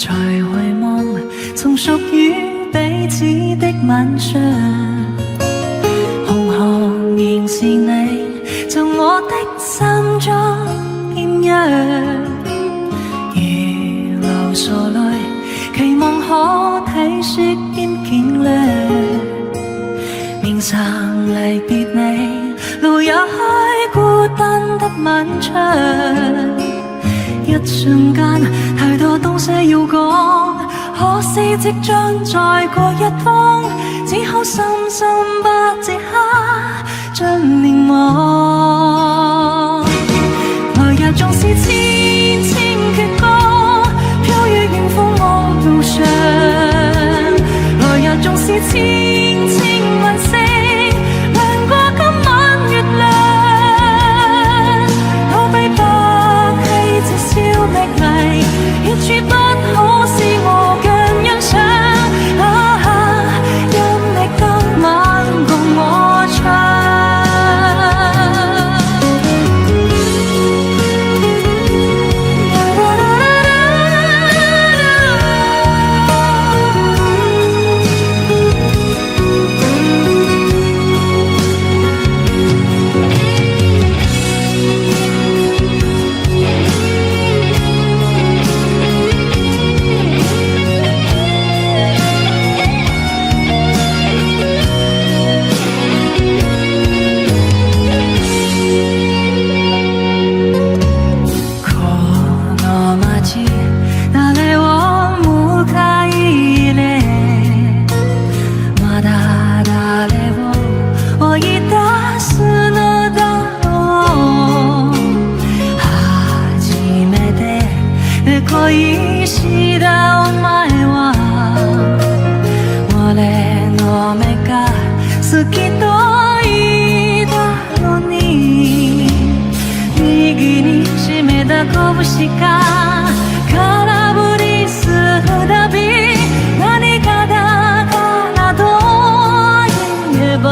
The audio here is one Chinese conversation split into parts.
才回望從屬於彼此的晚上，紅紅仍是你，就我的心中豔陽。如流傻淚，期望可體恤兼見諒。面上離別你，路也開，孤單得漫長。一瞬間，太多東西要講，可惜即將再過一方，只好深深把這刻將凝望。來日縱是千千闕歌，飄於遠方我路上。來日縱是千千問星，亮過今晚月亮。逃避不起這消覓迷，一處不可使我更欣賞。任你今晚共我唱。恋しだお前は俺の目が好きと言ったのに、右に締めた拳が空振りするたび、何かだからと言えば、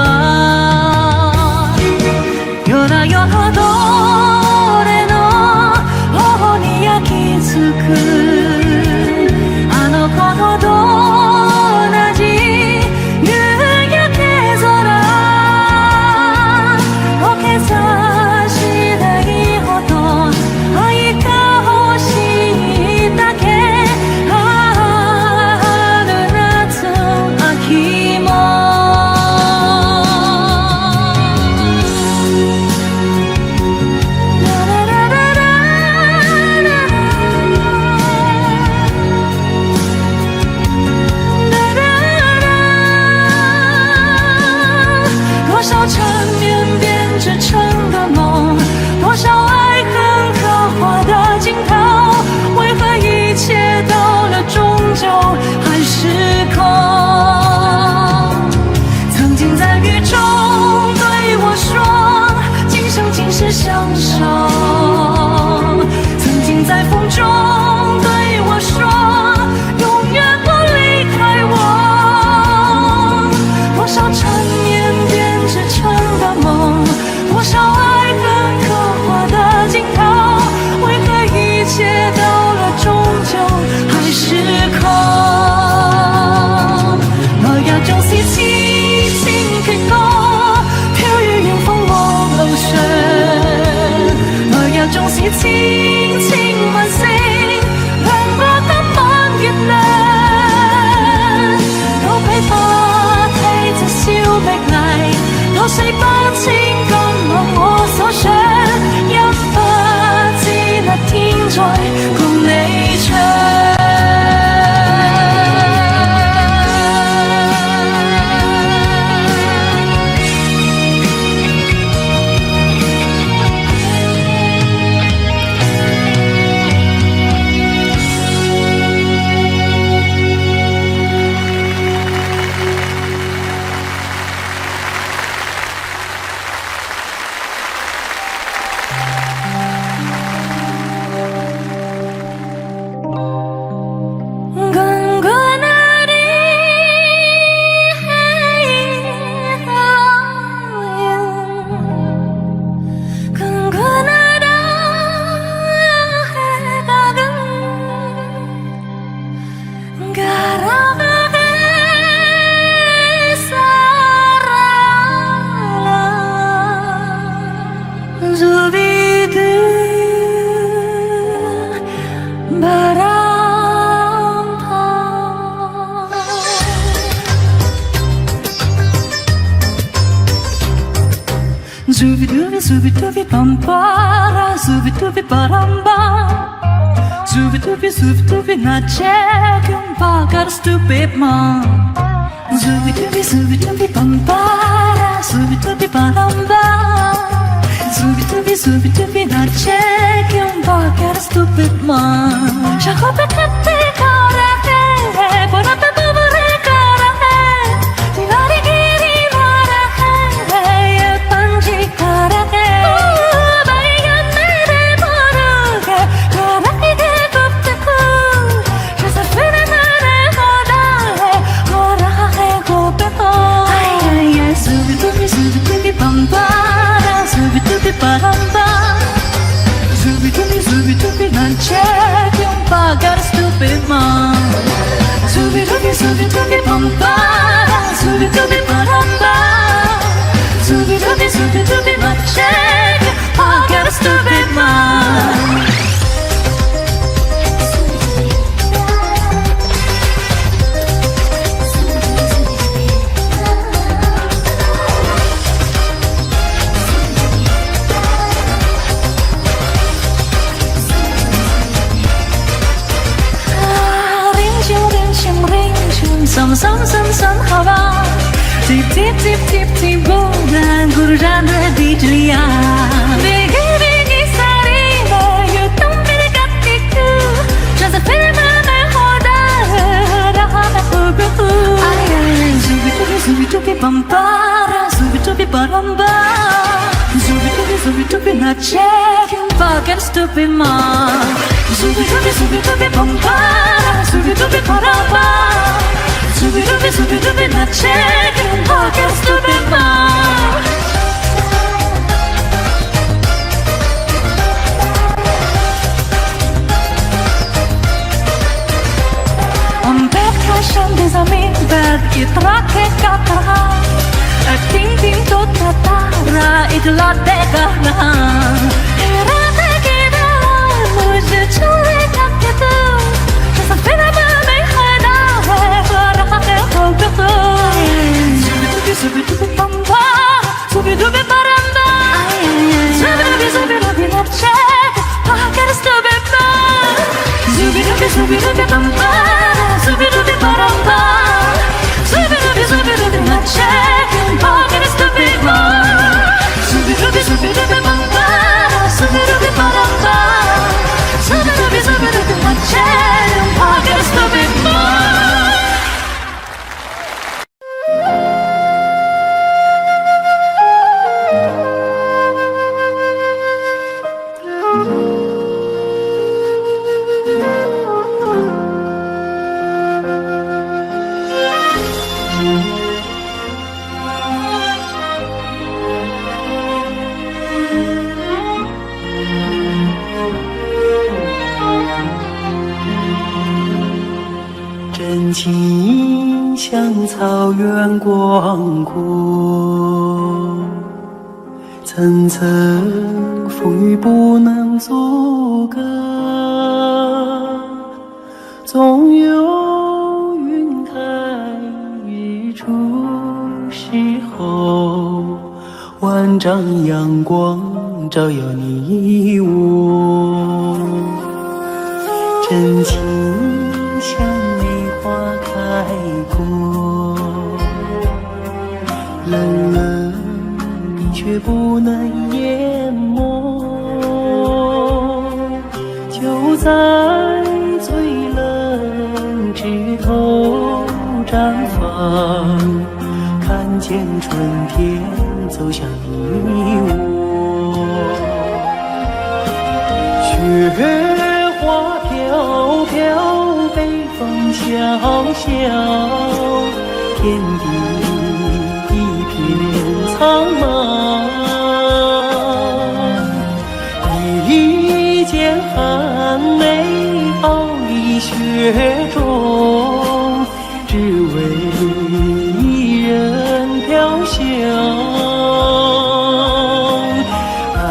夜夜と俺の頬に焼き付くあの頃と同じ夕焼け空、土下座したいほど愛が欲しい Zubi dubi baramba Zubi dubi na check yung bagar stupid man Zubi dubi bambara Zubi dubi baramba Zubi dubi na check yung bagar stupid man Shako pe katte kara hai Pora pe bubure kara hai Dilari giri mara hai Ye panji kara hai Zubi na check yung bagar stupid man Zubi pampara Zubi paramba Zubi na check yung bagar stupid man Sam hava Tip bulan Gurran di Julia Bigi sarina You don't be the gatiku Just a film me hoda Raha me hubu Zubi dubi pampara Zubi dubi baramba Zubi dubi na check yung bagar stupid man Zubi dubi pampara Zubi dubi baramba Zubi dubi na check yung bagar stupid man On bed cachant des amis Bed itrake kataha Ting to tatara Itla teka nahan Hera teke nahan Mujhe chule kakke tu Jasa fina me khada Zubi dubi bamba Zubi dubi baramba Zubi dubi na check Bagar stupid man Zubi dubi bamba Zubi dubi baramba Zubi dubi na check Bagar stupid man Zubi dubi bamba Zubi dubi baramba Zubi dubi na check Bagar stupid man真情像草原广阔，层层风雨不能阻隔，总有云开日出时候，万丈阳光照耀你我，真情像梅花开过，冷冷冰雪不能淹没，就在最冷枝头绽放，看见春天走向你我，雪花飘飘，北风萧萧，天地一片苍茫，一剑寒梅傲立雪中，只为一人飘香。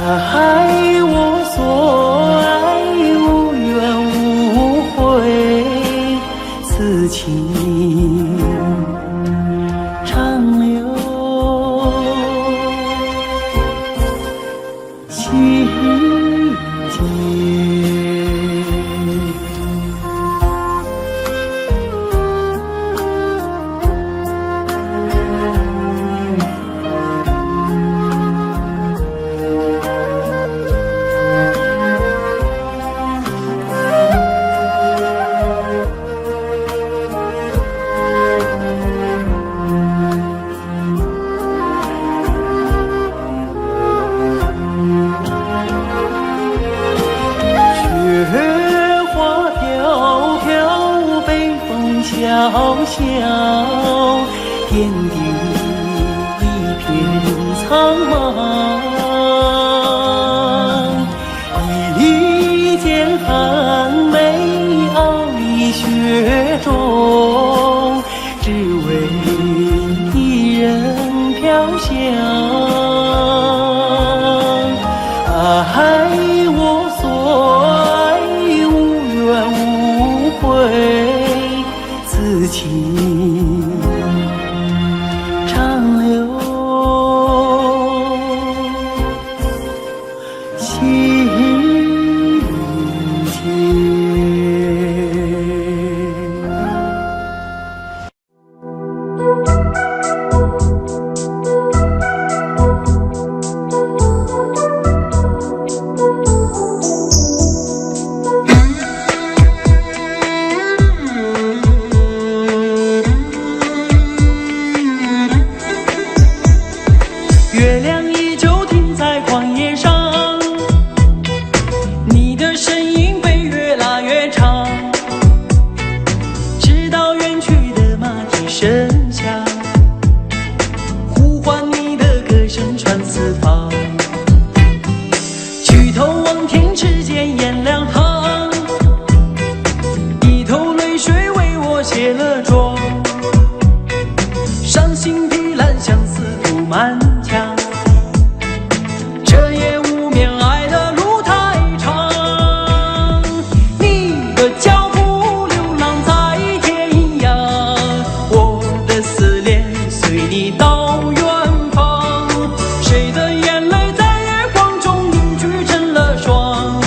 爱我所爱，无怨无悔，此情长留。细雨小小，天地一片苍茫。一剑寒梅傲立雪中，只为一人飘香。爱我所爱，无怨无悔，此情长留心间。月亮依旧停在旷野上，你的身影被越拉越长，直到远去的马蹄声响，呼唤你的歌声传四方。举头望天，只见颜良堂，低头泪水为我卸了妆，伤心的蓝相思涂满墙。这夜无眠，爱的路太长，你的脚步流浪在天涯，我的思念随你到远方。谁的眼泪在月光中凝聚成了霜？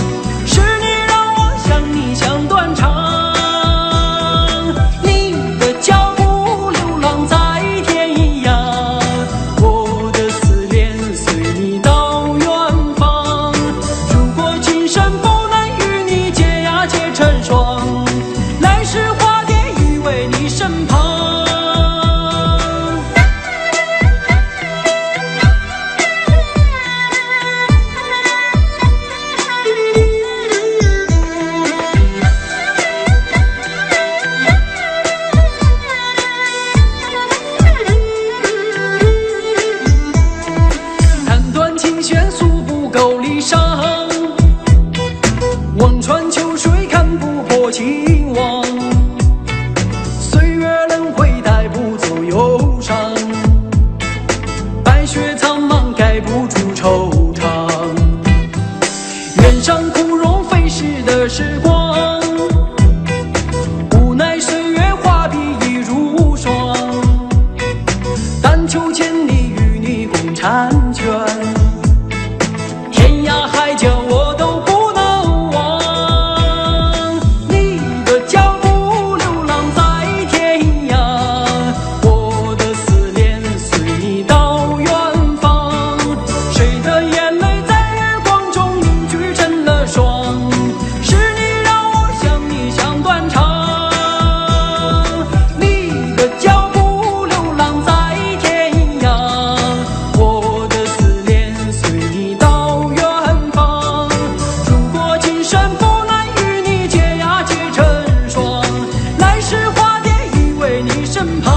是你让我想你想断肠。你的脚步流浪在天涯，我的思念随你到远方。如果今生不能与你结呀结成双，来世化蝶依偎你身旁。弹断琴弦诉不够离殇，望穿秋水看不破情网。岁月轮回带不走忧伤，白雪苍茫盖不住惆怅。原上枯荣飞逝的时光，无奈岁月画笔已如霜。但求千里与你共婵娟，天涯海角我都不能忘。你的脚步流浪在天涯，我的思念随你到远方。谁的眼泪在月光中凝聚成了霜？是你让我想你想断肠。你的脚步流浪在天涯，我的思念随你到远方。如果今生不能与你结呀结成双，来世化蝶依偎你身旁。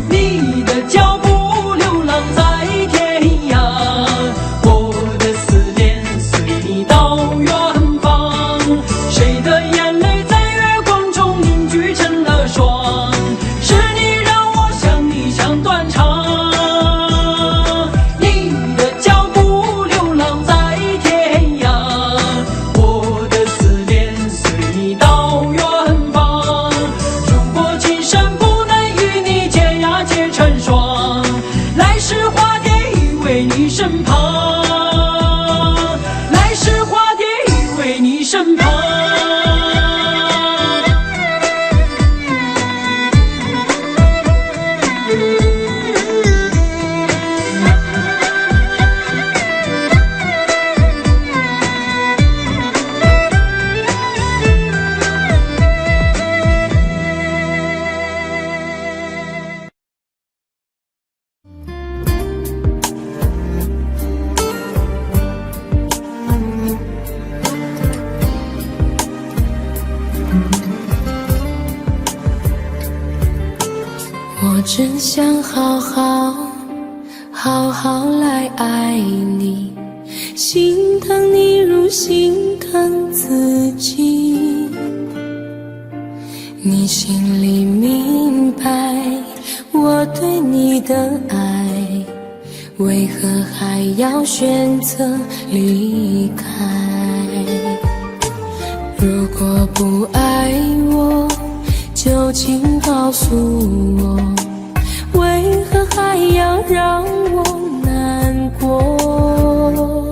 你的脚步流浪在天涯，我的思念随你到远方。谁的眼泪在月光中凝聚成了霜？是你让我想你想断肠。你的脚步流浪在天涯，我的思念随你到远方。如果今生不能与你结呀结成双，来世化蝶依偎你身旁。来世化蝶依偎你身旁。真想好好来爱你，心疼你如心疼自己。你心里明白我对你的爱，为何还要选择离开？如果不爱我，就请告诉我，为何还要让我难过？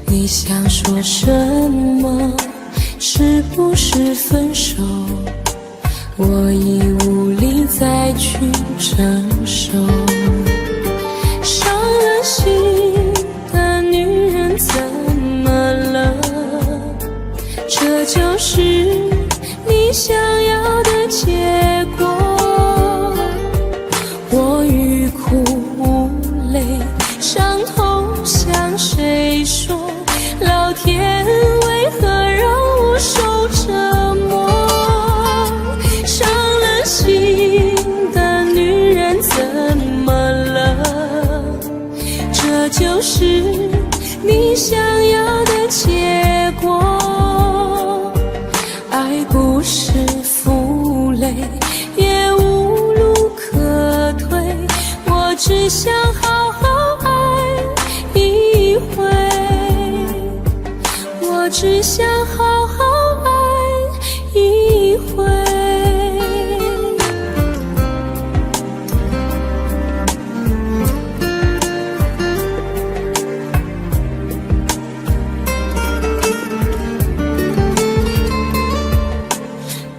你想说什么？是不是分手？我已无力再去承受。伤了心的女人怎么了？这就是你想要的结果。我欲哭无泪，伤痛向谁说？老天为何让我受折磨？伤了心的女人怎么了？这就是你想要的结果。爱不是负累，也无路可退，我只想好好爱一回，我只想好好爱一回。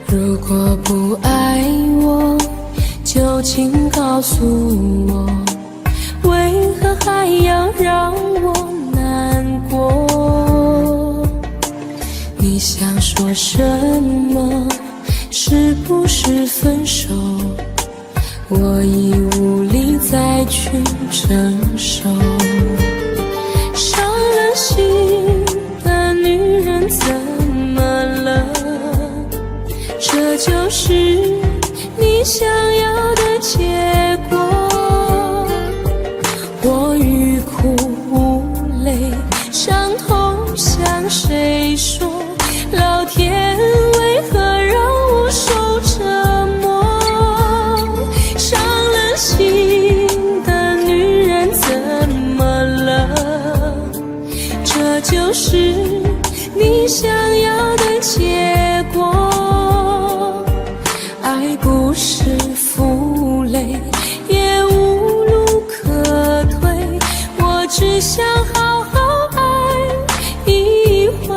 如果不爱我，就请告诉我，为何还要让我难过？你想说什么？是不是分手？我已无力再去承受。伤了心的女人怎么了？这就是你想要的结果。我欲哭无泪，伤痛向谁说？老天为何让我受折磨？伤了心的女人怎么了？这就是你想要的结果。爱不是负累，也无路可退，我只想好好爱一回。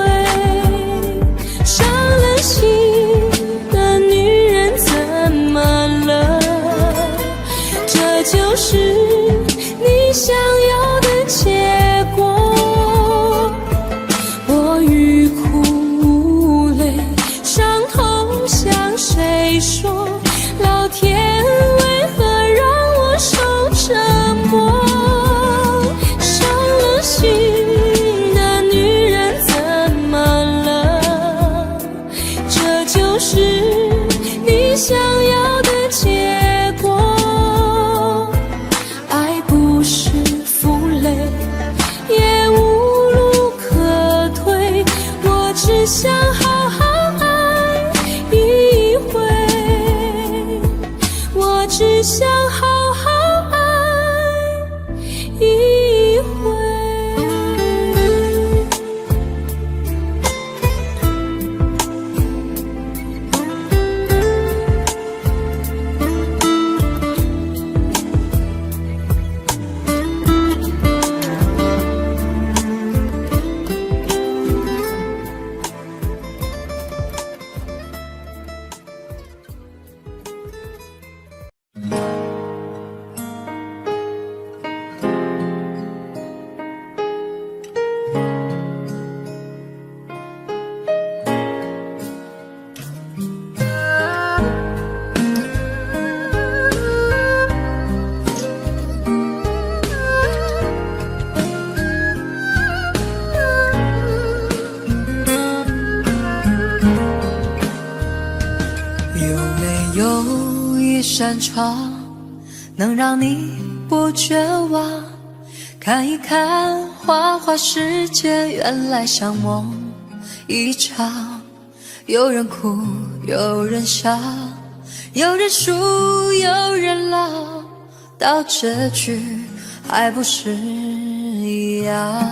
伤了心的女人怎么了？这就是你想要的结果。我欲哭无泪，伤痛向谁说？老天为何让我受折磨？伤了心的女人怎么了？这就是你想要的结果。爱不是负累，也无路可退，我只想好好爱一回，我只想好好爱一回。有没有一扇窗，能让你不绝望。看一看花花世界，原来像梦一场。有人哭，有人笑，有人输，有人老，到结局还不是一样。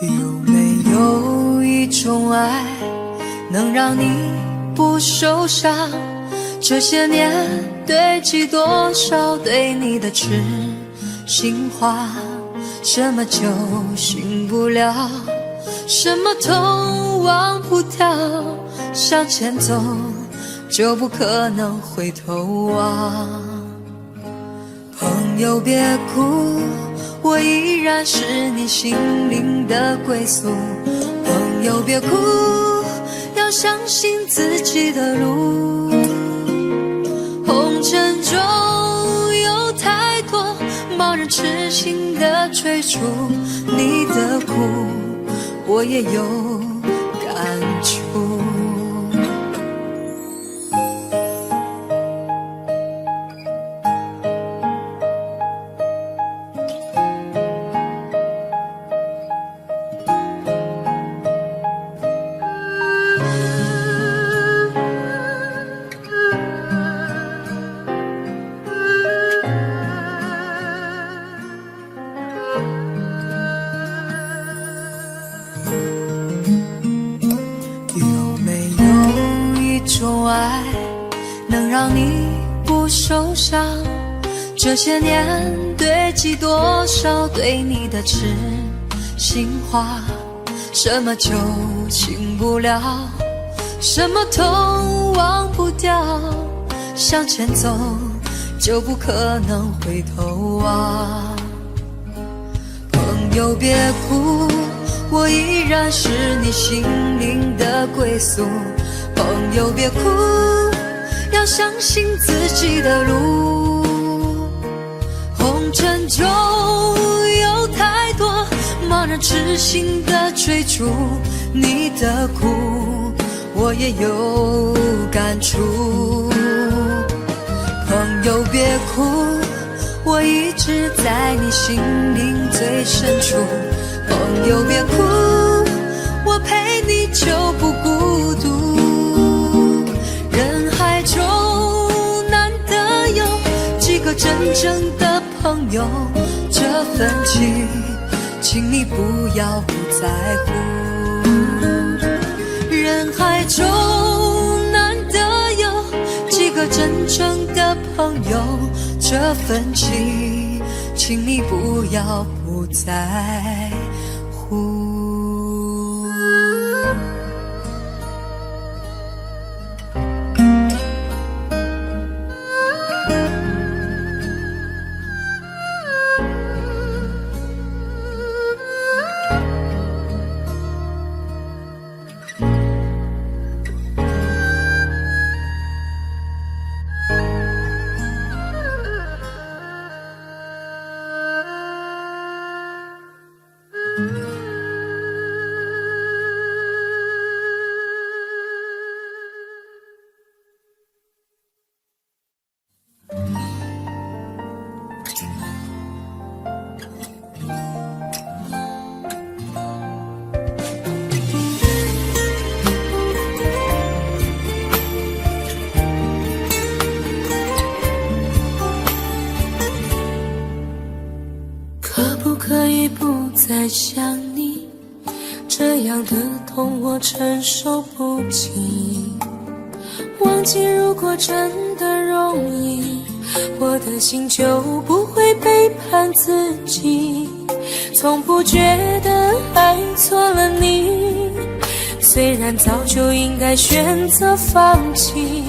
有没有一种爱能让你不受伤？这些年堆积多少对你的痴心话？什么酒醒不了，什么痛忘不掉，向前走就不可能回头望。朋友别哭，我依然是你心灵的归宿。朋友别哭，要相信自己的路。红尘中有太多盲人痴心的追逐，你的苦我也有感触。让你不受伤，这些年堆积多少对你的痴心话？什么酒醒不了，什么痛忘不掉，向前走就不可能回头望。朋友别哭，我依然是你心灵的归宿。朋友别哭，要相信自己的路。红尘中有太多盲人痴心的追逐，你的苦我也有感触。朋友别哭，我一直在你心灵最深处。朋友别哭，我陪你就不孤独。人海中难得有几个真正的朋友，这份情请你不要不在乎。人海中难得有几个真正的朋友，这份情请你不要不在乎。可以不再想你，这样的痛我承受不起。忘记如果真的容易，我的心就不会背叛自己。从不觉得爱错了你，虽然早就应该选择放弃，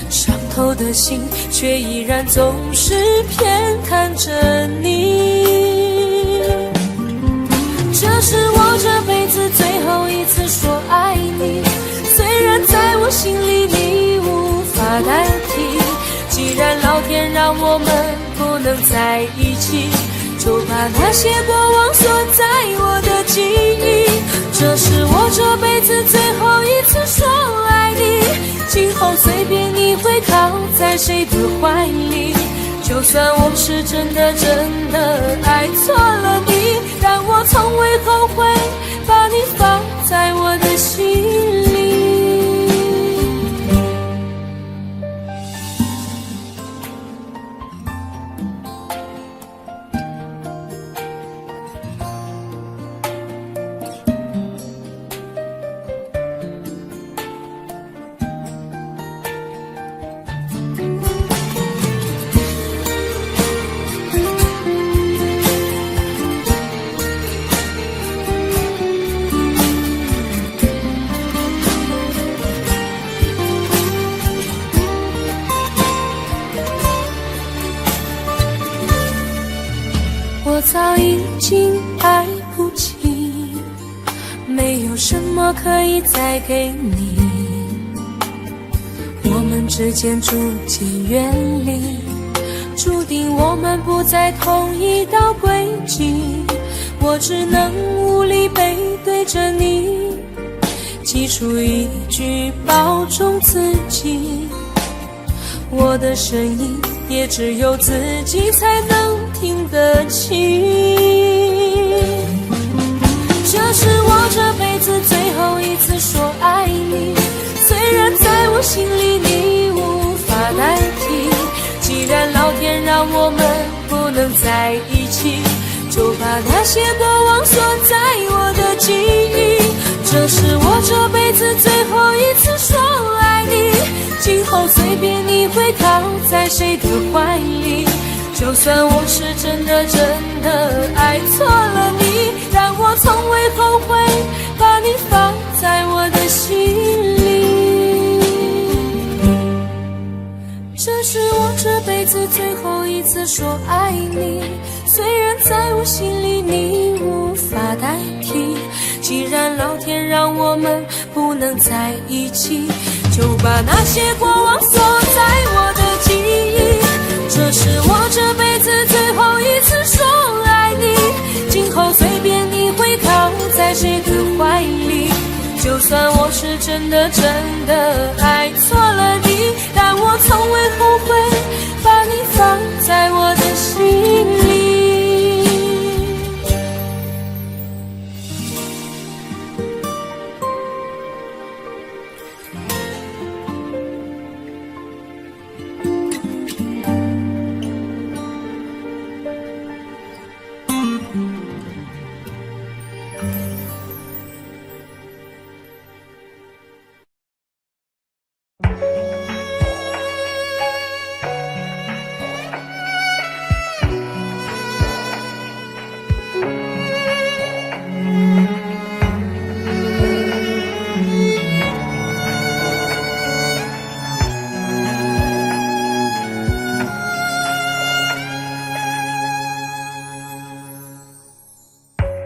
伤透的心却依然总是偏袒着你。这是我这辈子最后一次说爱你，虽然在我心里你无法代替。既然老天让我们不能在一起，就把那些过往锁在我的记忆。这是我这辈子最后一次说爱你，今后随便你会靠在谁的怀里，就算我是真的爱错了你，但我从未后悔把你放在我的心里。我早已经爱不起，没有什么可以再给你，我们之间逐渐远离，注定我们不在同一道轨迹，我只能无力背对着你，挤出一句保重自己，我的声音也只有自己才能听得清。这是我这辈子最后一次说爱你，虽然在我心里你无法代替，既然老天让我们不能在一起，就把那些过往锁在我的记忆。这是我这辈子最后一次说爱你，今后随便你会靠在谁的怀里，就算我是真的爱错了你，但我从未后悔把你放在我的心里。这是我这辈子最后一次说爱你，虽然在我心里你无法代替，既然老天让我们不能在一起，就把那些过往锁在我的记忆。这是我这辈子最后一次说爱你，今后随便你会靠在谁的怀里，就算我是真的爱错了你，但我从未后悔把你放在我的心里。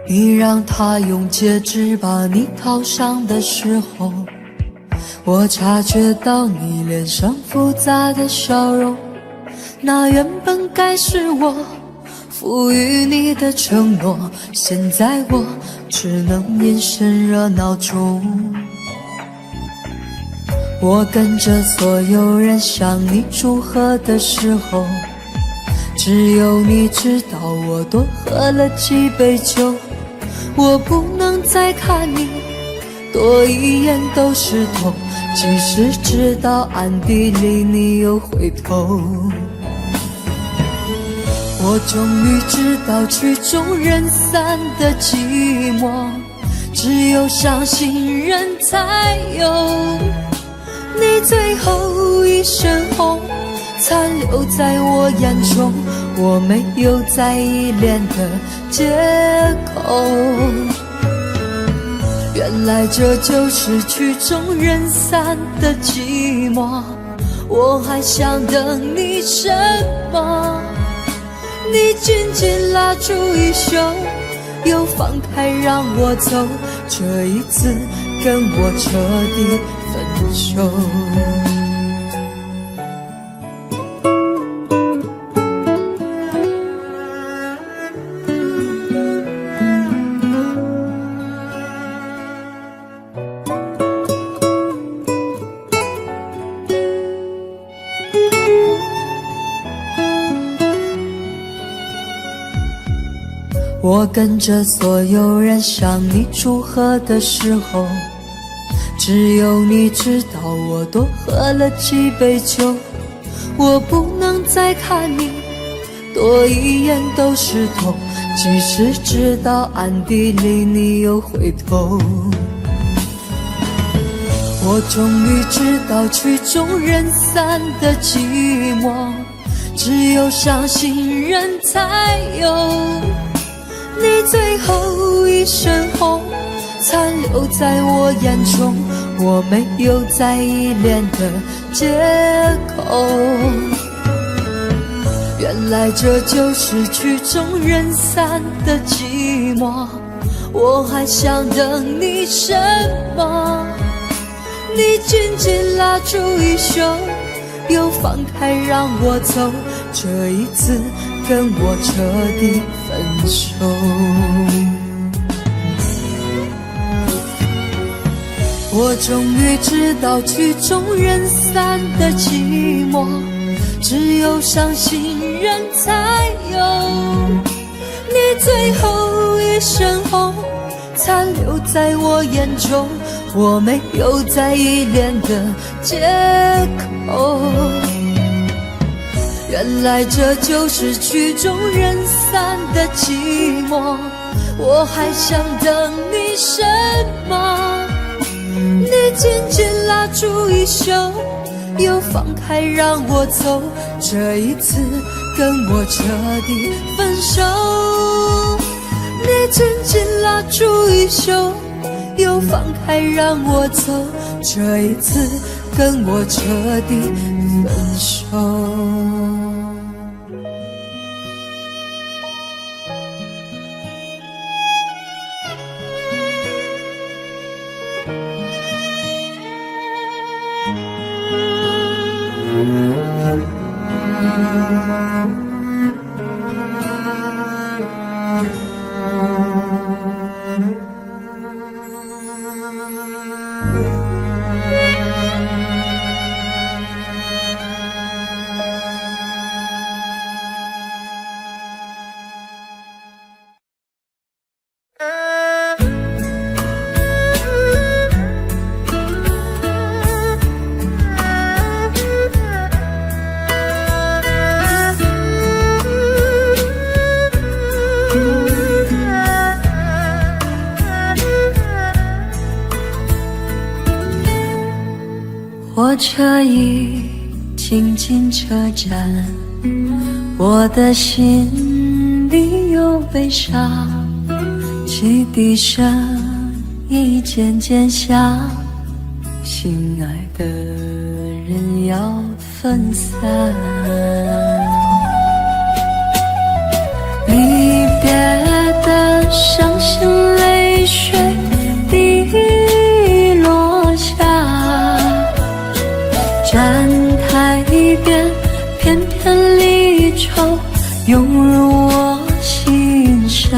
你让他用戒指把你套上的时候，我察觉到你脸上复杂的笑容，那原本该是我赋予你的承诺，现在我只能眼神热闹中。我跟着所有人向你祝贺的时候，只有你知道我多喝了几杯酒。我不能再看你多一眼都是痛，即使知道暗地里你又回头。我终于知道曲终人散的寂寞，只有伤心人才有。你最后一身红残留在我眼中，我没有再依恋的借口。原来这就是曲终人散的寂寞，我还想等你什么？你紧紧拉住衣袖，又放开让我走，这一次跟我彻底分手。我跟着所有人向你祝贺的时候，只有你知道我多喝了几杯酒。我不能再看你多一眼都是痛，即使知道暗地里你又回头。我终于知道曲终人散的寂寞，只有伤心人才有。你最后一身红残留在我眼中，我没有再依恋的借口。原来这就是曲终人散的寂寞，我还想等你什么？你紧紧拉住衣袖，又放开让我走，这一次跟我彻底分手。我终于知道曲终人散的寂寞，只有伤心人才有。你最后一身红残留在我眼中，我没有再依恋的借口。原来这就是曲终人散的寂寞，我还想等你什么？你紧紧拉住衣袖，又放开让我走，这一次跟我彻底分手。你紧紧拉住衣袖，又放开让我走，这一次跟我彻底分手。火车已经进车站，我的心里有悲伤，汽笛声已渐渐响，心爱的人要分散。离别的伤心泪水滴落下，站台边片片离愁涌入我心上。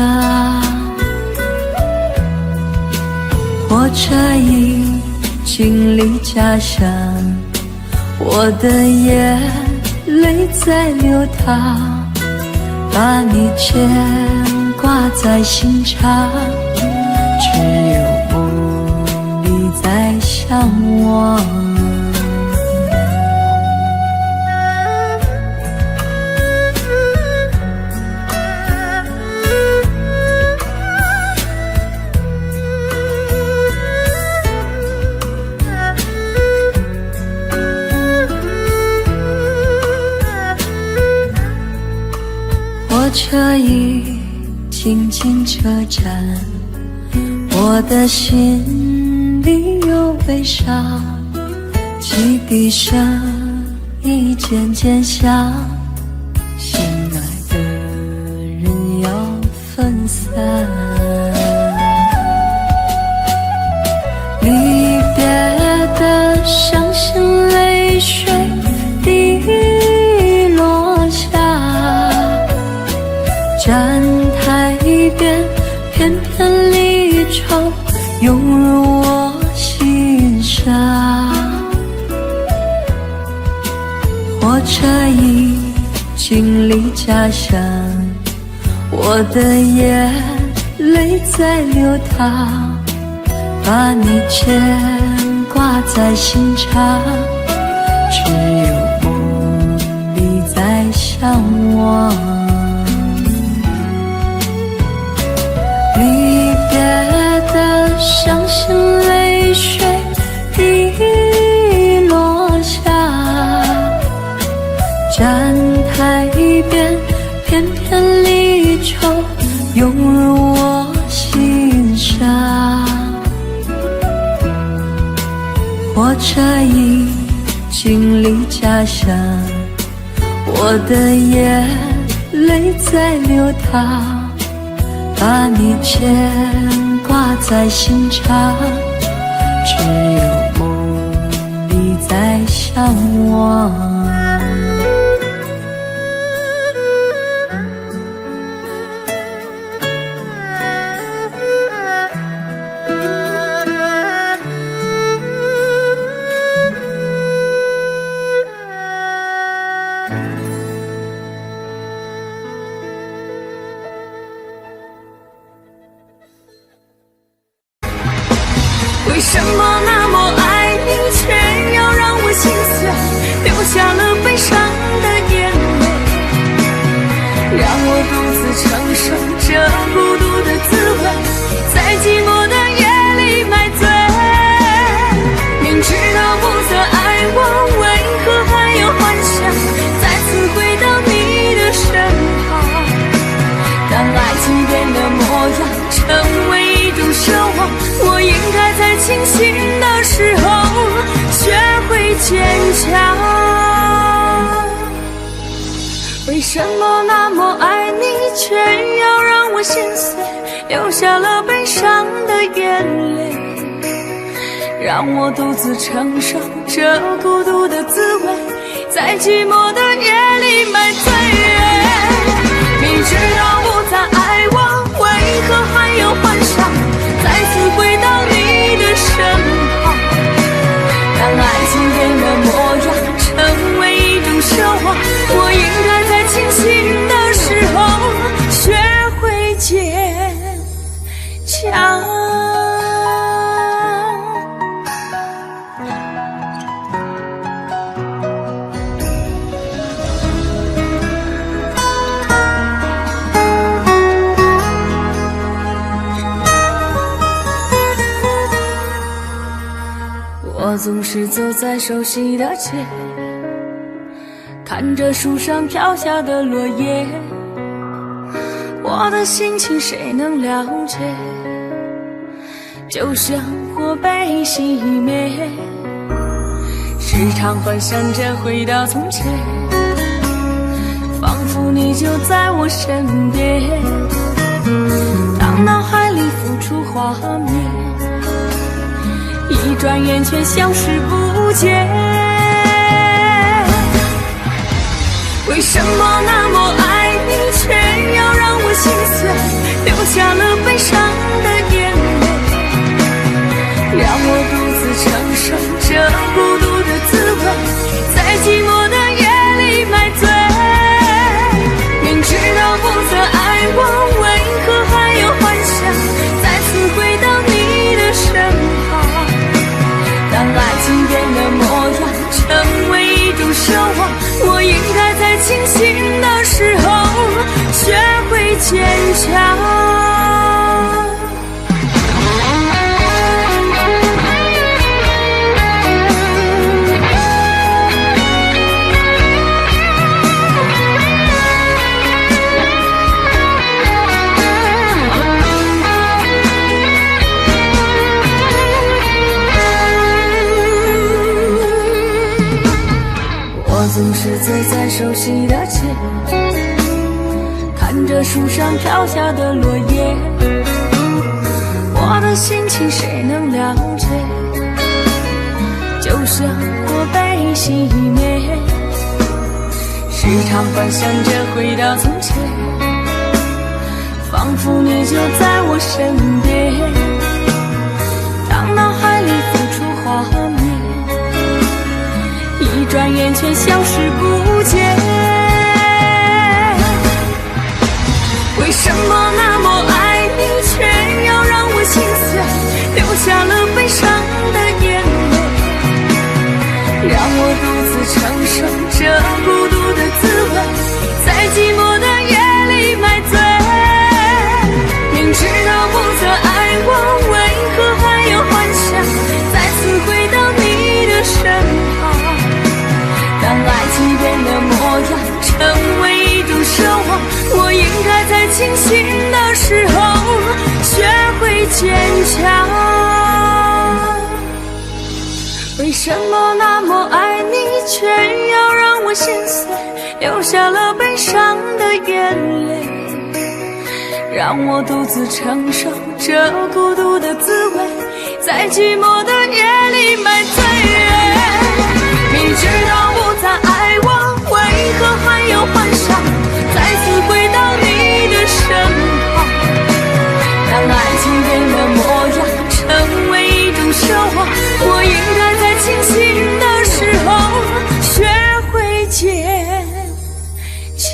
火车已经离家乡，我的眼泪在流淌，把你牵挂在心上，只有梦里在向往。火车已经进车站，我的心里有悲伤，汽笛声已渐渐响，心爱的人要分散。离别的伤心泪水滴落下，站台边片片离愁涌入我心上。火车已经离家乡，我我的眼泪在流淌，把你牵挂在心上，只有梦里在向往。离别的伤心泪水已落下，站台边片片离愁涌入我心上。火车已经离家乡，我的眼泪在流淌，把你牵挂在心上，只有梦里在向往。为什么那么爱你，却要让我心碎，流下了悲伤的眼泪，让我独自承受这孤独的滋味，在寂寞的夜里买醉。明知道不再爱我，为何还有幻想再次回到你的身旁？当爱情变得模样，成为一种奢望，我应该在清醒的时候学会坚强。为什么那么爱你，却要让我心碎，流下了悲伤的眼泪，让我独自承受这孤独的滋味，在寂寞的夜里买醉。明知道不再爱我，为何还有幻想再次回到你的身旁？当爱情变得模样，成为一种奢望，我应该在清醒的时候学会坚强。我总是走在熟悉的街，看着树上飘下的落叶，我的心情谁能了解？就像火被熄灭，时常幻想着回到从前，仿佛你就在我身边，当脑海里浮出画面，一转眼却消失不见。为什么那么爱你，却要让我心碎，流下了悲伤的眼泪，让我独自承受这孤独的滋味，在寂寞的夜里买醉。明知道不再爱我，为何还有幻想再次回到你的身旁？当爱情变得模样，成为一种奢望，我应该在清醒的时候学会坚强。总是走在熟悉的街，看着树上飘下的落叶，我的心情谁能了解？就像火被熄灭，时常幻想着回到从前，仿佛你就在我身边，当脑海里浮出画面，一转眼却消失不见。为什什么那么爱你，却要让我心碎，流下了悲伤的眼泪，让我独自承受这孤独的滋味，在寂寞的夜里买醉。明知道不再爱我，为何还要幻想再次回到你的身旁？当爱情变了模样，成为一种奢望，我应该在清醒的时候学会坚强。为什么那么爱你，却要让我心碎，流下了悲伤的眼泪，让我独自承受这孤独的滋味，在寂寞的夜里买醉。明知道不再爱我，为何还要幻想再次回到你的身旁？当爱情变了模样，成为一种奢望，我应该在清醒的时候学会坚强。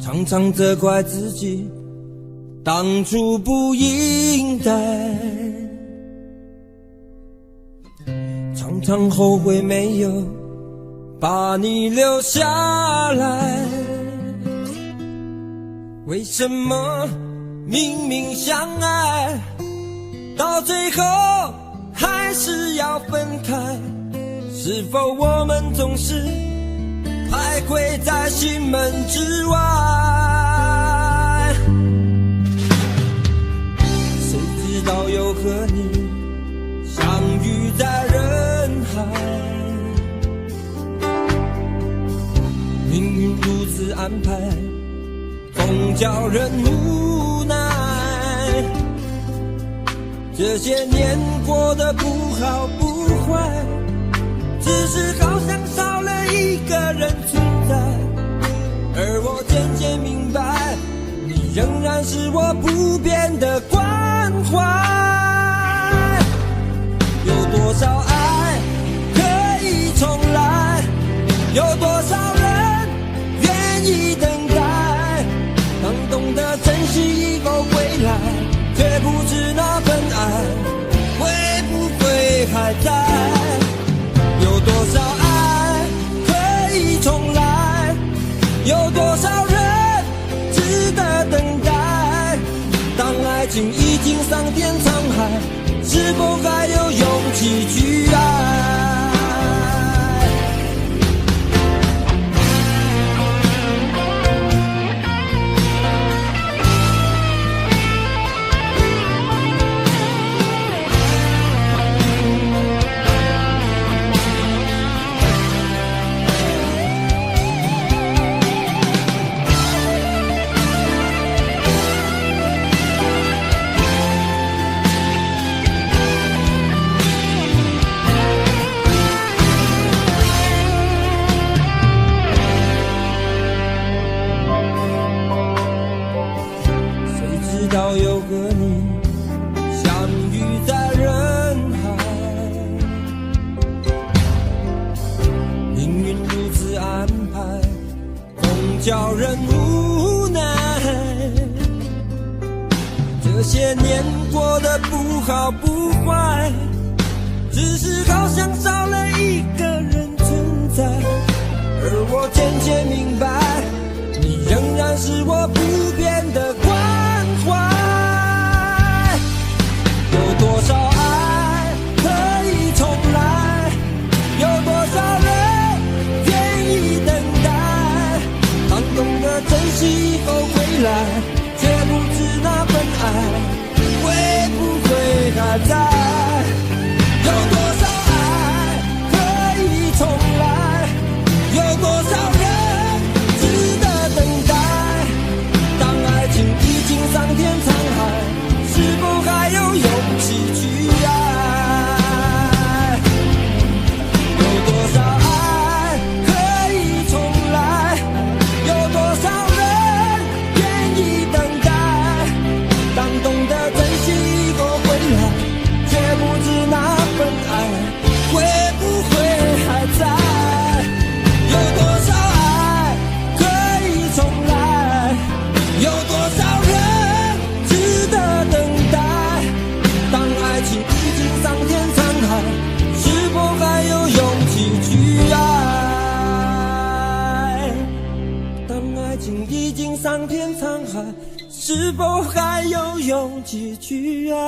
常常责怪自己当初不应该，常常后悔没有把你留下来。为什么明明相爱，到最后还是要分开？是否我们总是徘徊在心门之外？谁知道又和你相遇在人海，命运如此安排，总叫人无奈。这些年过得不好不坏，只是好像少了一个人存在，而我渐渐明白，你仍然是我不变的关怀。有多少爱可以重来，有多少人愿意等待，当懂得珍惜以后归来，却不知那份爱会不会还在。有多少爱可以重来，有多少人值得等待，当爱情已经桑田沧海，是否还有勇气去爱？到又和你相遇在人海，命运如此安排，总叫人无奈。这些年过得不好不坏，只是好像少了一个人存在，而我渐渐明白，你仍然是我不变的关怀。有多少爱可以重来，桑田沧海，是否还有勇气去爱？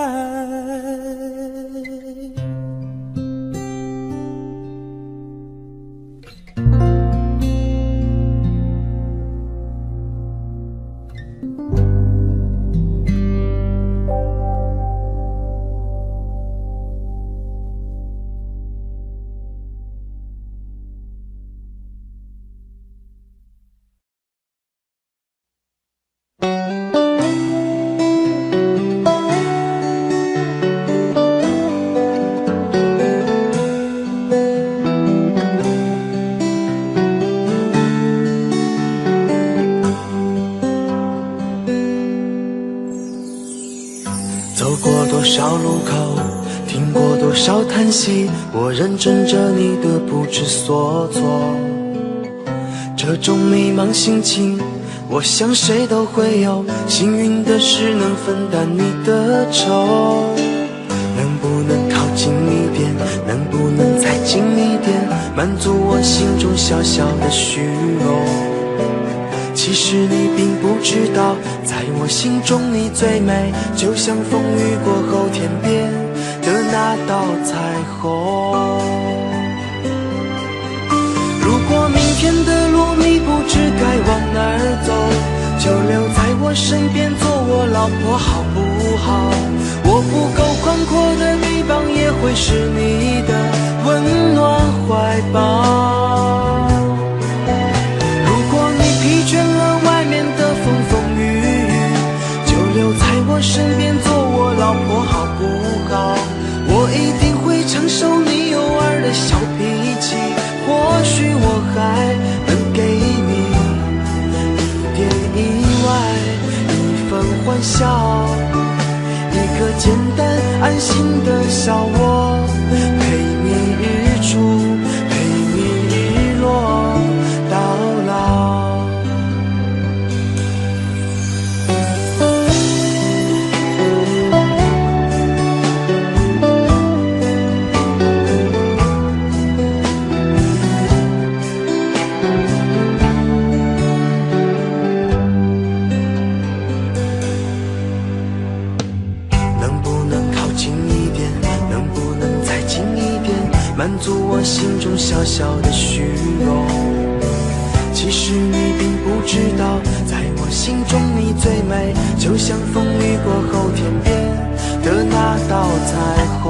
走过多少路口，听过多少叹息，我认真着你的不知所措。这种迷茫心情，我想谁都会有。幸运的是能分担你的愁，能不能靠近一点，能不能再近一点，满足我心中小小的虚荣。其实你并不知道，在我心中你最美，就像风雨过后天边的那道彩虹。如果明天的路你不知该往哪儿走，就留在我身边做我老婆好不好？我不够宽阔的地方也会是你的温暖怀抱。身边做我老婆好不好？我一定会承受你偶尔的小脾气，或许我还能给你一点意外，一份欢笑，一个简单安心的小窝，陪你日出，陪你日落到老。满足我心中小小的虚荣。其实你并不知道，在我心中你最美，就像风雨过后天边的那道彩虹。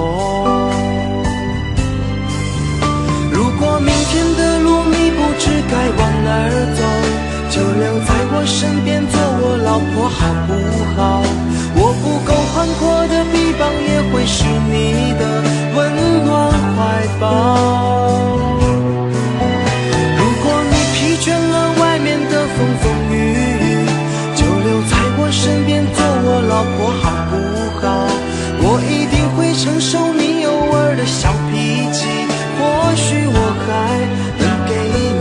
如果明天的路你不知该往哪儿走，就留在我身边做我老婆好不好？我不够宽阔的地方也会是你的温暖怀抱。如果你疲倦了外面的风风雨雨，就留在我身边做我老婆好不好？我一定会承受你偶尔的小脾气，或许我还能给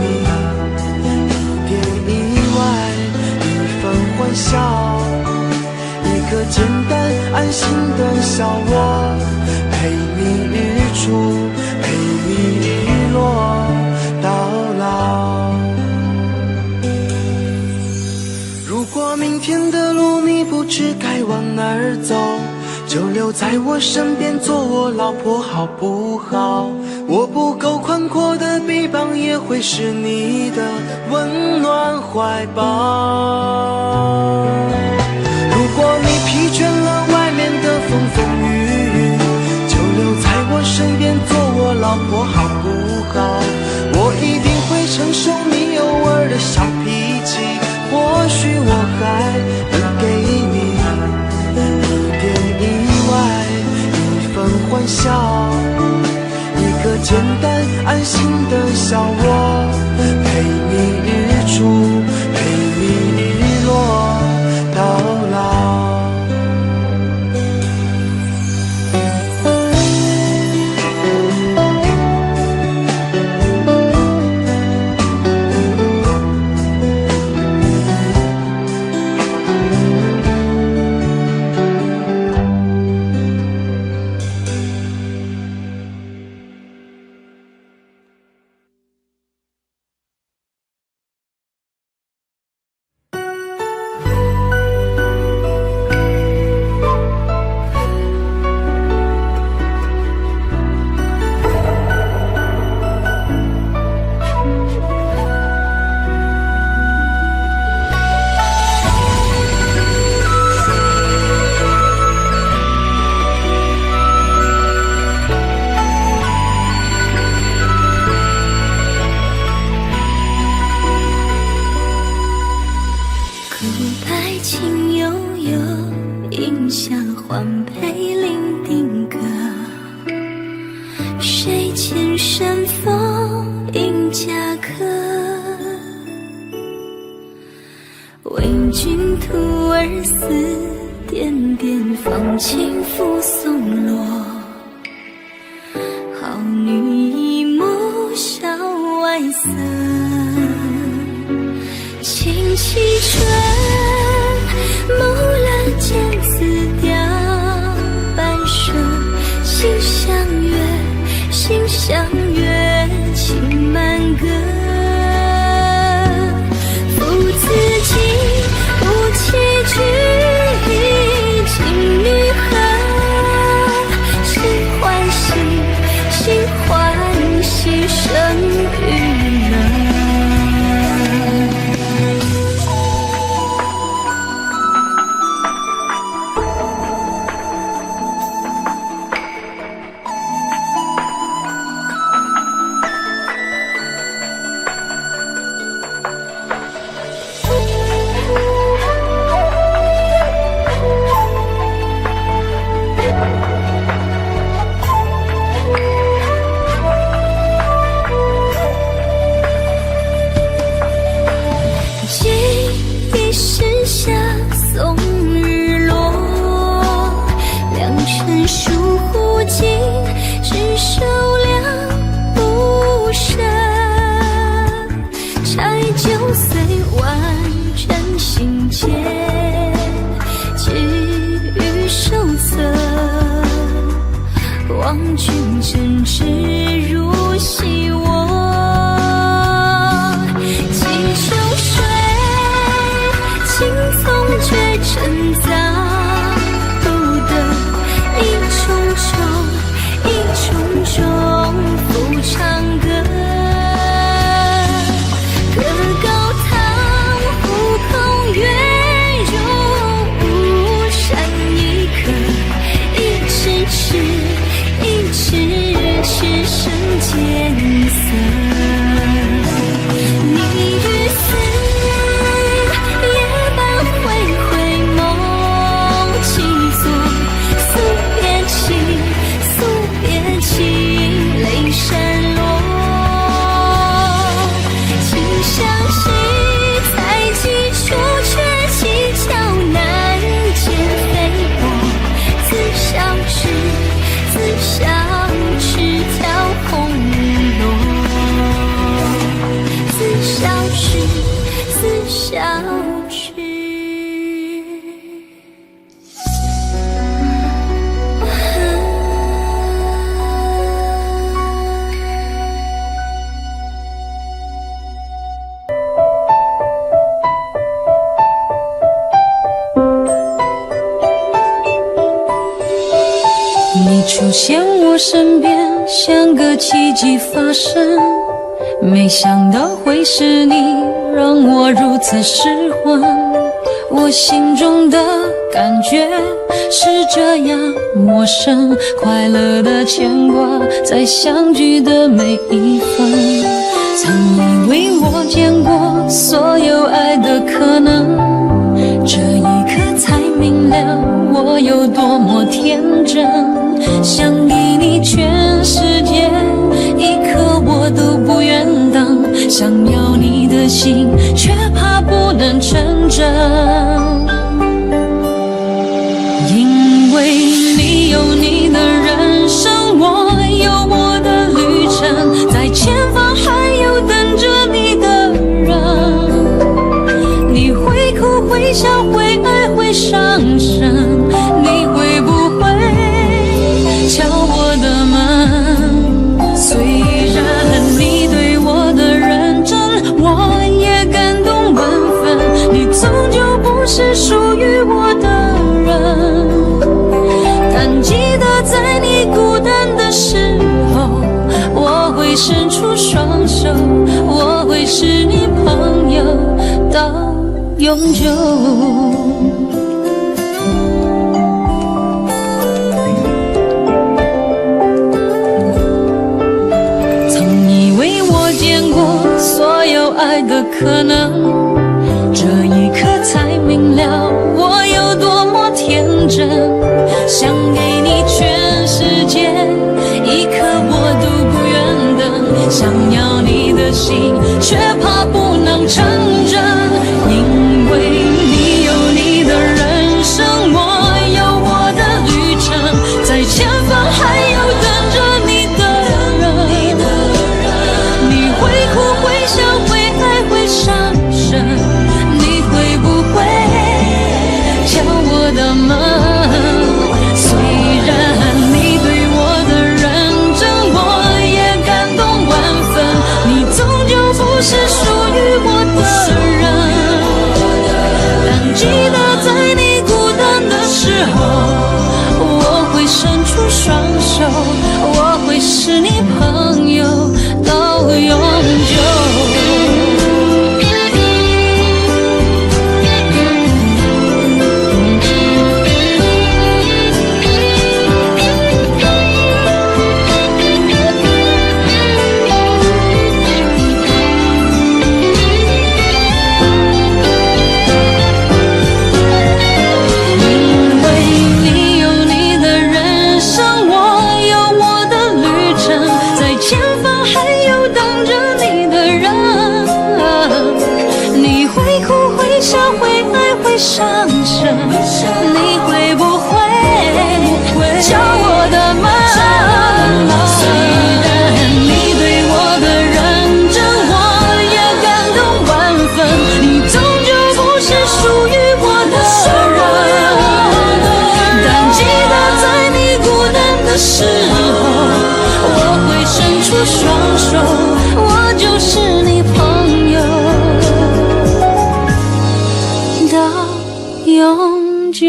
你一点意外，一份欢笑，一个简单安心的小窝，陪你日出，陪你日落到老。如果明天的路你不知该往哪儿走，就留在我身边做我老婆好不好？我不够宽阔的臂膀也会是你的温暖怀抱。如果你疲倦了外面的风风雨雨，就留在我身边做我老婆好不好？我一定会承受你偶尔的小脾气，或许我还能给你一点意外，一份欢笑，一个简单安心的小窝，陪你日出，陪你日落到老。为君徒儿死，点点放轻抚松落。好女一幕笑外色，轻启唇，眸了见字调半生。心相悦，心相悦，情满格。父子敬，不弃举，情与和。心欢喜，心欢喜，生与乐。望君真挚如昔我，几秋水，青葱绝尘杂，不得一重重，一重重复唱歌。歌高堂，湖空月入无山一颗，一尺尺，一尺尺生艰涩。你与思，夜半回回梦起作，诉别情，诉别情，泪潸落。情相惜，才几处，却蹊跷难见飞过。自相知，自相知，挑红落。自相知，自相知。你出现我身边，像个奇迹发生。没想到会是你，让我如此失魂。我心中的感觉是这样陌生，快乐的牵挂在相聚的每一分。曾以为我见过所有爱的可能，这一刻才明了我有多么天真。想给你全世界，一刻我都不愿当。想要你的心，却怕不能成真。因为你有你的人生，我有我的旅程，在前方还有等着你的人。你会哭会笑会爱会伤神，你会不会敲我的门？虽然你对我的认真，我也感动万分。你终究不是属于我的人，但记得在你孤单的时候，我会伸出双手，我会是你朋友到永久。所有爱的可能，这一刻才明了我有多么天真。想给你全世界，一刻我都不愿等。想要你的心，却怕不能成真。因为会上升，你会不会敲我的门？虽然你对我的认真，我也感动万分。你终究不是属于我的人，但记得在你孤单的时候，我会伸出双手，我就是你朋友。永久。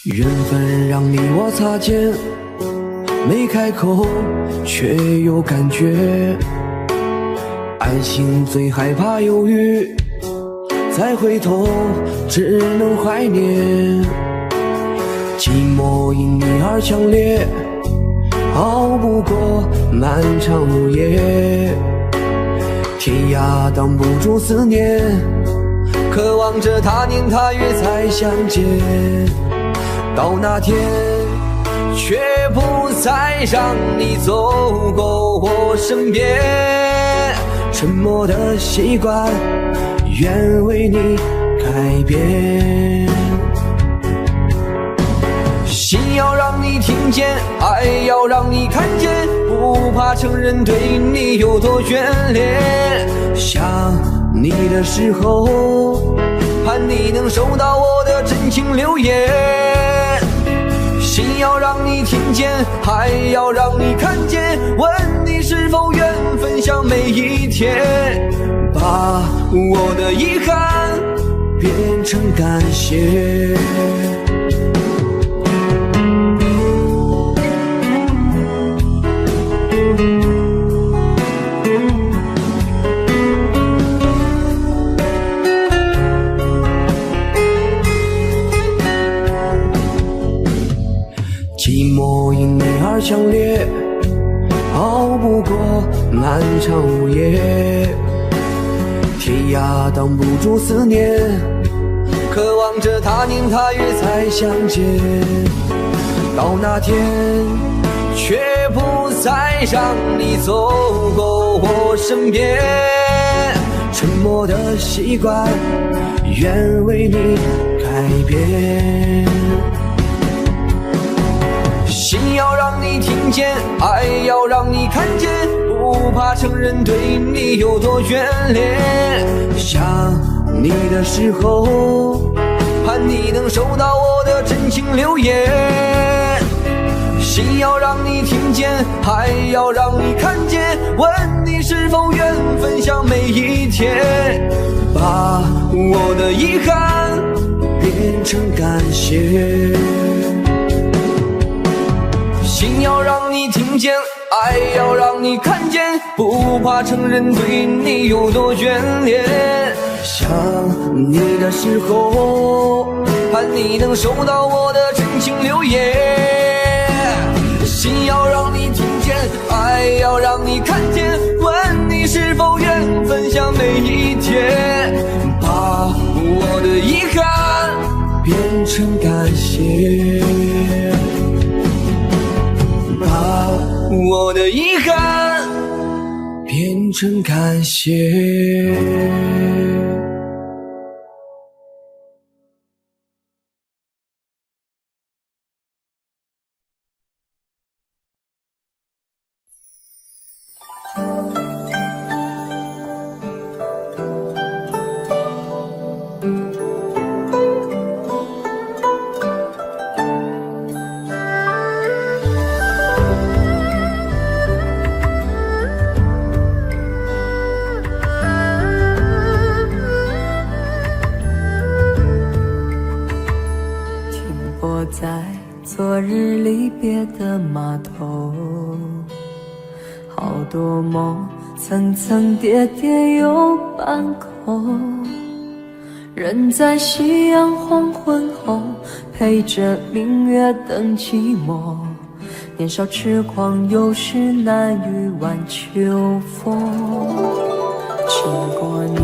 缘分让你我擦肩，没开口却有感觉。爱情最害怕犹豫，再回头只能怀念。寂寞因你而强烈，熬不过漫长午夜。天涯挡不住思念，渴望着他年他月再相见。到那天，却不再让你走过我身边。沉默的习惯，愿为你改变。心要让你听见，爱要让你看见，不怕承认对你有多眷恋。想你的时候，盼你能收到我的真情留言。心要让你听见，还要让你看见，问你是否愿分享每一天，把我的遗憾变成感谢。寂寞因你而强烈，熬不过漫长午夜。天涯挡不住思念，渴望着他年他月再相见。到那天，却不再让你走过我身边。沉默的习惯，愿为你改变。心要让你听见，爱要让你看见，不怕承认对你有多眷恋。想你的时候，盼你能收到我的真情留言。心要让你听见，还要让你看见，问你是否愿分享每一天，把我的遗憾变成感谢。心要让你听见，爱要让你看见，不怕承认对你有多眷恋。想你的时候，盼你能收到我的真情留言。心要让你听见，爱要让你看见，问你是否愿分享每一天，把我的遗憾变成感谢。把我的遗憾变成感谢。在昨日离别的码头，好多梦层层叠叠又半空，人在夕阳黄昏后，陪着明月等寂寞。年少痴狂，有时难御晚秋风。经过你，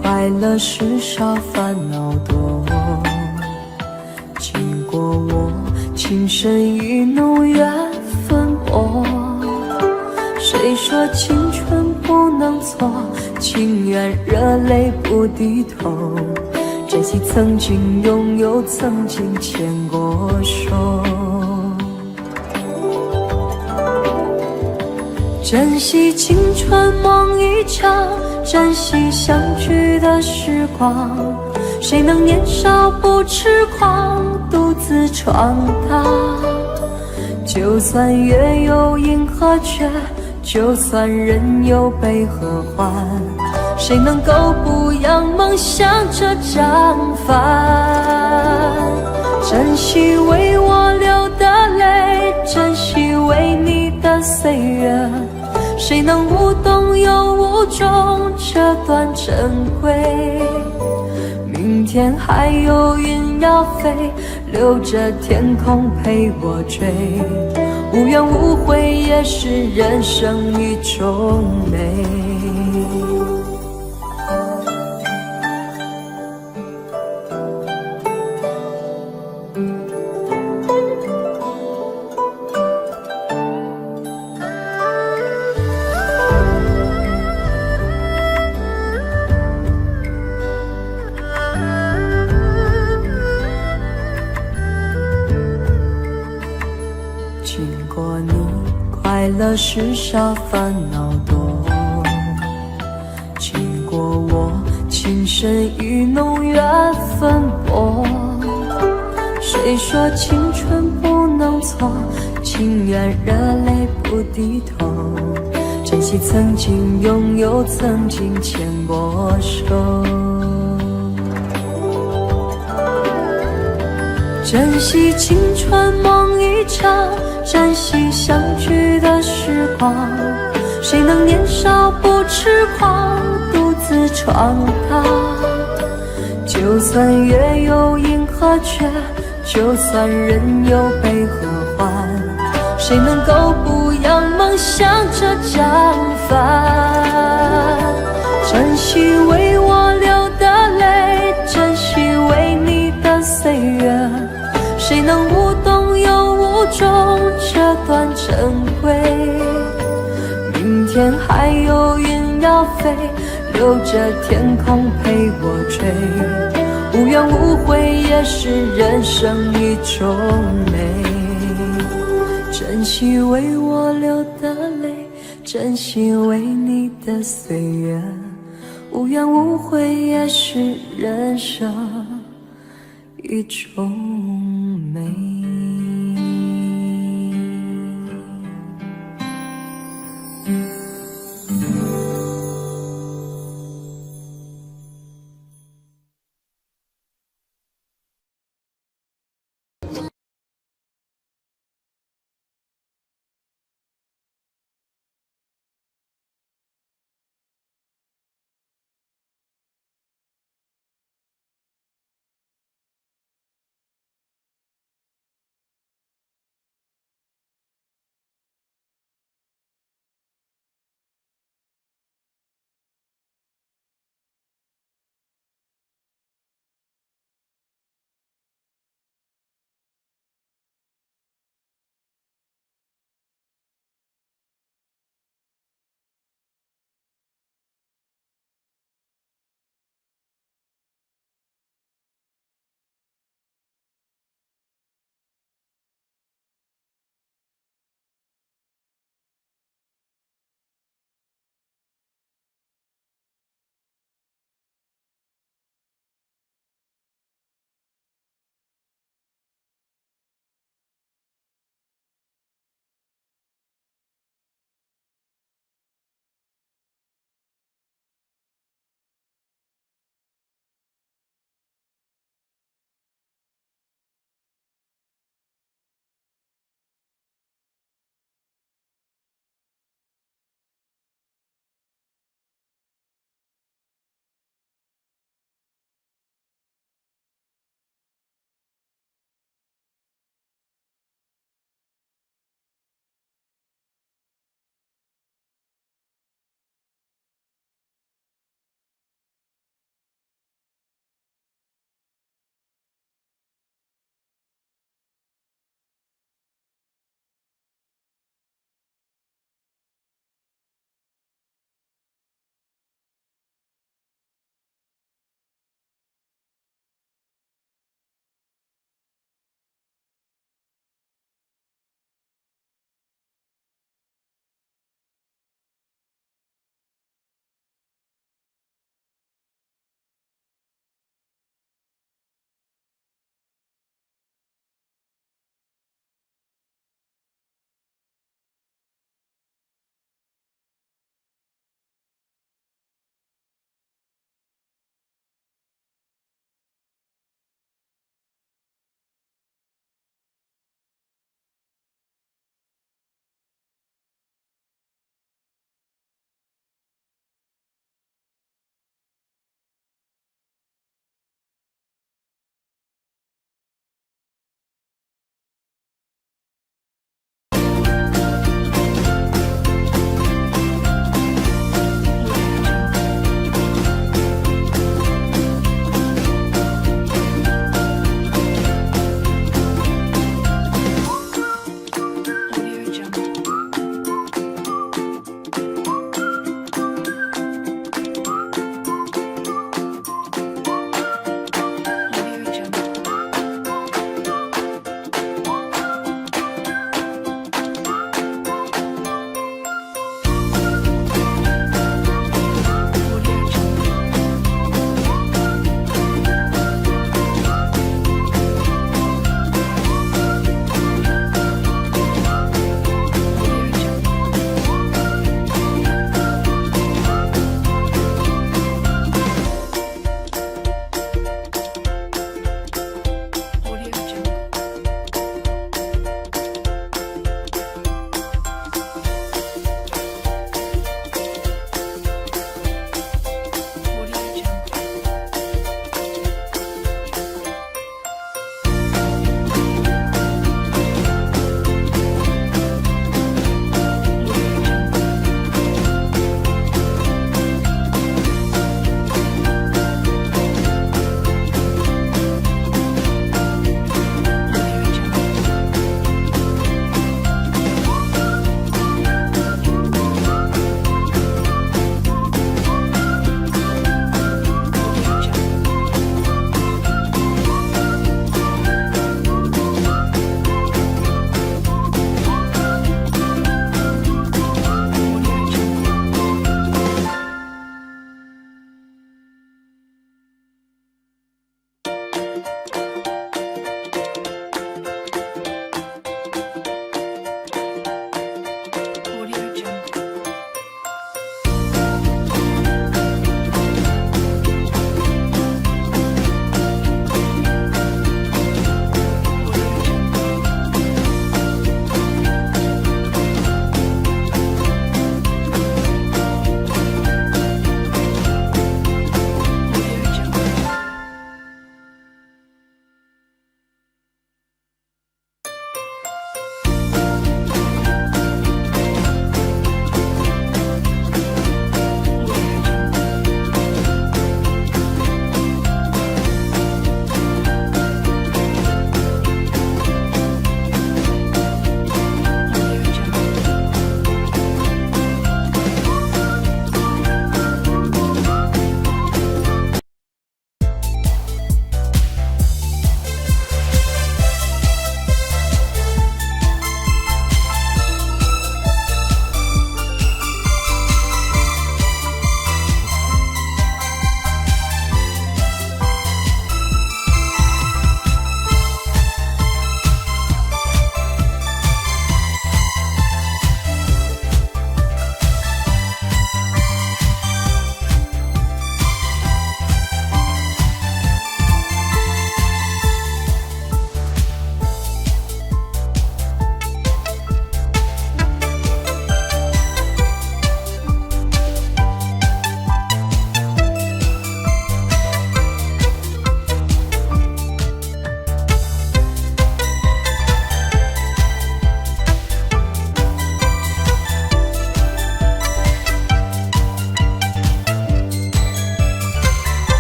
快乐时少，烦恼多。经过我，情深意浓，缘分薄。谁说青春不能错？情愿热泪不低头。珍惜曾经拥有，曾经牵过手。珍惜青春梦一场，珍惜相聚的时光。谁能年少不痴狂，独自闯荡？就算月有阴和缺，就算人有悲和欢，谁能够不扬梦想这张帆？珍惜为我流的泪，珍惜为你的岁月。谁能无动又无衷这段珍贵？明天还有云要飞，留着天空陪我追。无怨无悔也是人生一种美。经过你，快乐时少，烦恼多。经过我，情深意浓，缘分薄。谁说青春不能错？情愿热泪不低头。珍惜曾经拥有，曾经牵过手。珍惜青春梦一场，珍惜相聚的时光。谁能年少不痴狂，独自闯荡？就算月有阴和缺，就算人有悲和欢，谁能够不扬梦想这张帆？珍惜为我流的泪，珍惜为你的岁月。谁能无动又无衷这段珍贵？明天还有云要飞，留着天空陪我追。无怨无悔也是人生一种美。珍惜为我流的泪，珍惜为你的岁月。无怨无悔也是人生一种